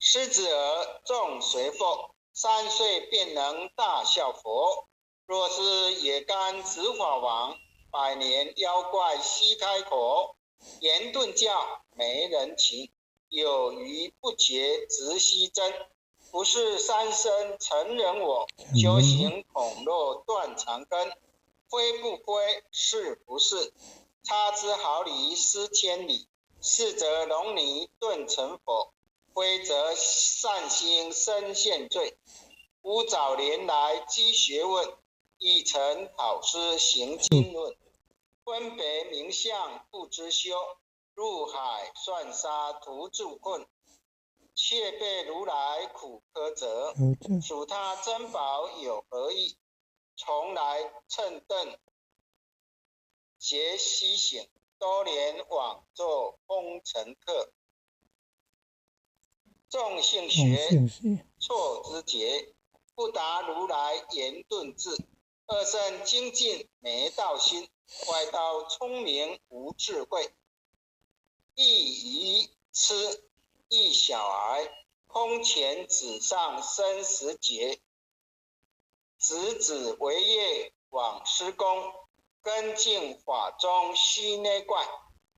狮子儿众随佛，3岁便能大笑佛。若是也干执法王，100年妖怪悉开口。言顿教没人情，有余不竭直须真。不是三生成人我，修行恐落断肠根。非不非，是不是？差之毫厘失千里。是则龙泥顿成佛，非则善心生现罪。吾早年来积学问，亦曾讨师行经论。分别名相不知修，入海算沙徒助困。却被如来苦苛责，属他珍宝有何益？从来乘凳皆西行，多年往作风尘客。众性学错之节，不达如来言顿智。二圣精进没道心，外道聪明无智慧。一愚痴，一小孩，空前纸上生死劫。执子为业往施功，根净法中须内怪。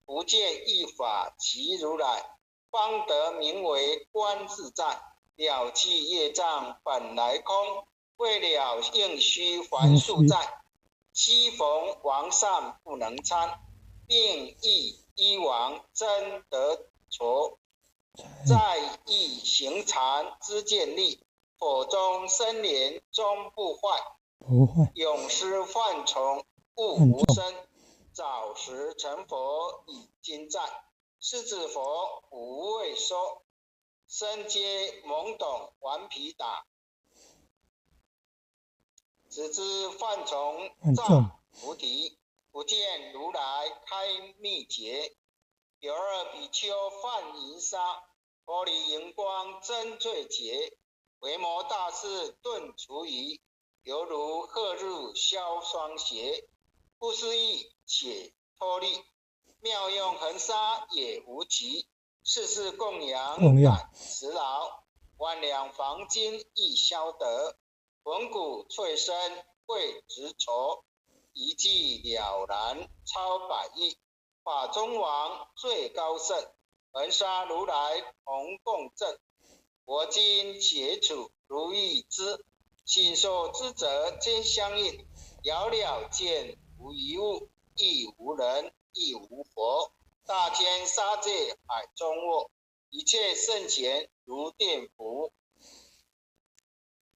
不见一法即如来，方得名为观自在。了即业障本来空，为了应须还数债。昔逢王善不能参，并益一王真得挫。在意行禅之见力，火中生莲终不坏。永失幻从悟无生，早时成佛已经在。狮子佛无畏说，身皆懵懂顽皮打。只知幻从藏菩提，不见如来开密劫。有二比丘犯淫杀，佛里荧光真罪劫。维摩大士顿除疑，犹如鹤入消霜鞋。不思议且脱力，妙用恒沙也无极。世事供养感慈劳，万两黄金亦消得。魂骨脆身会执着，一计了然超百亿。法中王最高圣，恒沙如来同共振。我今解处如意之，信受之者皆相应。遥了见无一物，亦无人，亦无佛。大千沙界海中卧，一切圣贤如电符。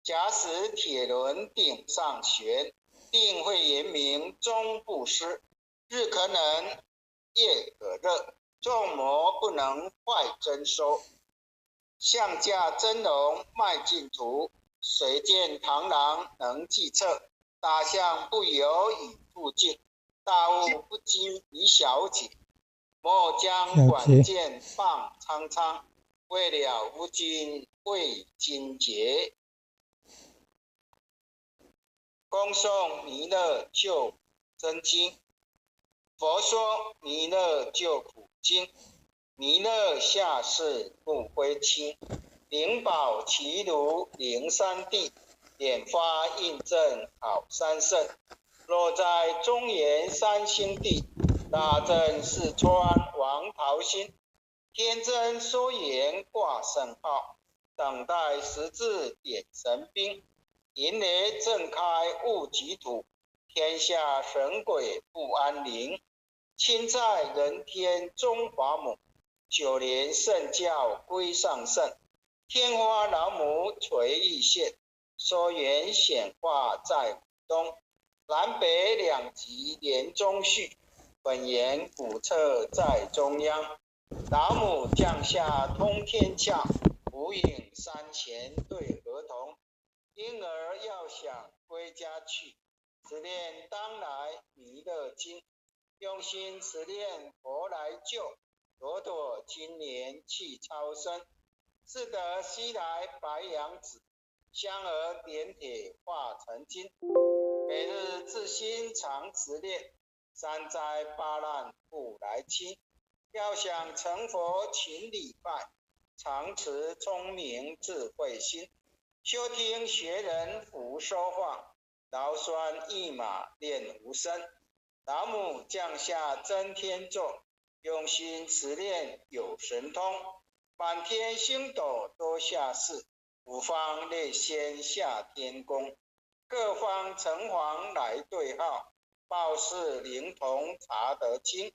假使铁轮顶上悬，定会严明终不失。日可冷，夜可热，众魔不能坏真收。象驾真龙迈净土，谁见螳螂能计策？大象不游以复径，大悟不经以小解。莫将管剑放苍苍，为了无尽为精劫。恭诵弥勒救真经。佛说弥勒救苦经，弥勒下世不归亲。灵宝齐如灵山地，点发印证好三圣。若在中原三星地，大正四川王桃心。天真说言挂圣号，等待时至点神兵。银雷震开悟极土，天下神鬼不安宁。亲在人天中华母，9年圣教归上圣。天花老母垂玉线，说缘显化在湖东。南北两极连中续，本源古册在中央。老母降下通天窍，无影山前对河童。婴儿要想归家去，只念当来弥勒经。用心持念佛来救，朵朵今年气超生。是得西来白羊子，香儿点铁化成金。每日自心常持念，三灾八难不来侵。要想成佛勤礼拜，常持聪明智慧心，休听学人胡说话，劳酸一马练无声。老母降下真天座，用心持练有神通，满天星斗多下士，五方列仙下天宫，各方城隍来对号，报事灵童查得清。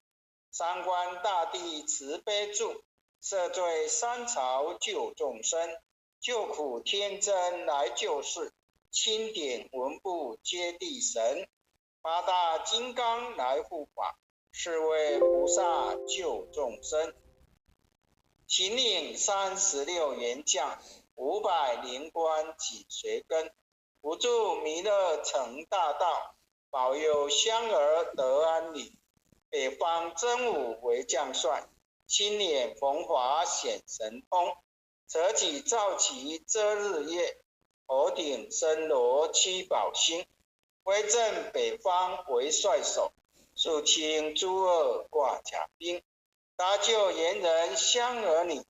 三官大帝慈悲助，赦罪三朝救众生，救苦天真来救世，钦点文部接地神，八大金刚来护法，是为菩萨救众生。秦岭36员将，500灵官紧随跟，辅助弥勒成大道，保佑香儿得安宁。北方真武为将帅，青脸逢华显神通，舍己造旗遮日月，头顶森罗七宝星，威震北方为帅首，肃清诸恶挂甲兵，搭救猿人香儿女，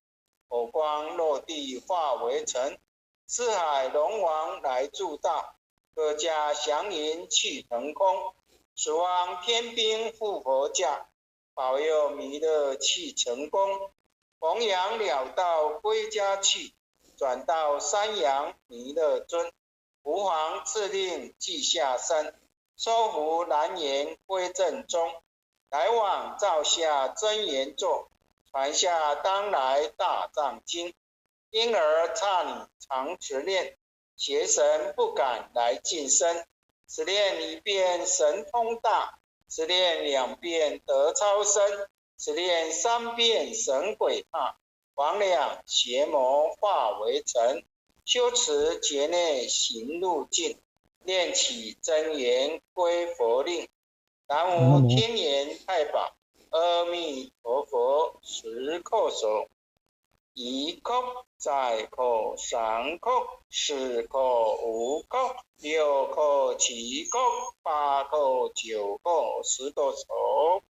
火光落地化为尘，四海龙王来助道，各家祥云气腾空，蜀王天兵护佛驾，保佑弥勒气成功，弘扬了道归家去，转到山阳弥勒尊，吾皇敕令记下山，收服南延归正中，来往照下真言座，传下当来大藏经，因而刹你常持念，邪神不敢来近身，只念一遍神通大，只念2遍得超生，只念3遍神鬼怕，魍魉邪魔化为尘，修持劫内行路径，念起真言归佛令。南无天眼太保，阿弥陀佛，10叩首。1叩，再叩，3叩，4叩，5叩，6叩，7叩，8叩，9叩，10叩首。